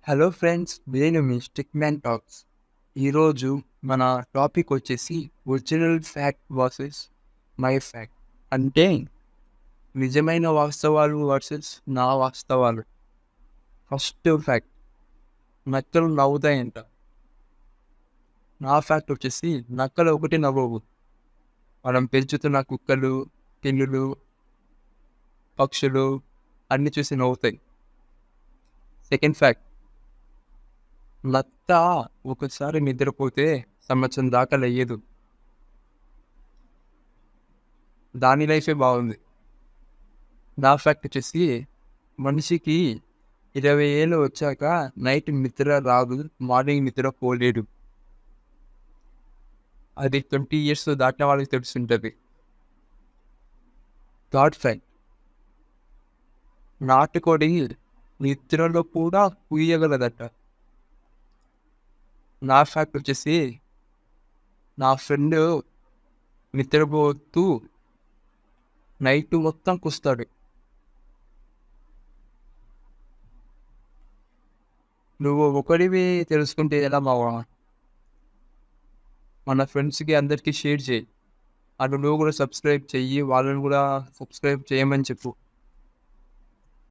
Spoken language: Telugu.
హలో ఫ్రెండ్స్, నేను మీ స్టిక్ మ్యాన్ టాక్స్. ఈరోజు మన టాపిక్ వచ్చేసి original fact versus my fact. అంటే నిజమైన వాస్తవాలు వర్సెస్ నా వాస్తవాలు. ఫస్ట్ ఫ్యాక్ట్, నక్కలు నవ్వుతాయంట. నా ఫ్యాక్ట్ వచ్చేసి నక్కలు ఒకటి నవ్వవు. మనం పెంచుతున్న కుక్కలు, పిల్లులు, పక్షులు అన్ని చూసి నవ్వుతాయి. సెకండ్ ఫ్యాక్ట్, నత్త ఒకసారి నిద్రపోతే సంవత్సరం దాకా లేయదు. దాని లైఫే బాగుంది. నా ఫ్యాక్ట్ వచ్చేసి మనిషికి 20 ఏళ్ళు వచ్చాక నైట్ నిద్ర రాదు, మార్నింగ్ నిద్ర పోలేడు. అది 20 ఇయర్స్ దాటిన వాళ్ళకి తెలుస్తుంటుంది. థర్డ్ ఫ్యాక్ట్, నాటుకోడి నిద్రలో కూడా పూయగలదట. నా ఫ్యాక్ట్ వచ్చేసి నా ఫ్రెండ్ నిద్రపోతూ నైట్ మొత్తం కూస్తాడు. నువ్వు ఒకడివి తెలుసుకుంటే ఎలా మావా? మన ఫ్రెండ్స్కి అందరికీ షేర్ చేయి. అటు నువ్వు కూడా సబ్స్క్రైబ్ చెయ్యి, వాళ్ళని కూడా సబ్స్క్రైబ్ చేయమని చెప్పు.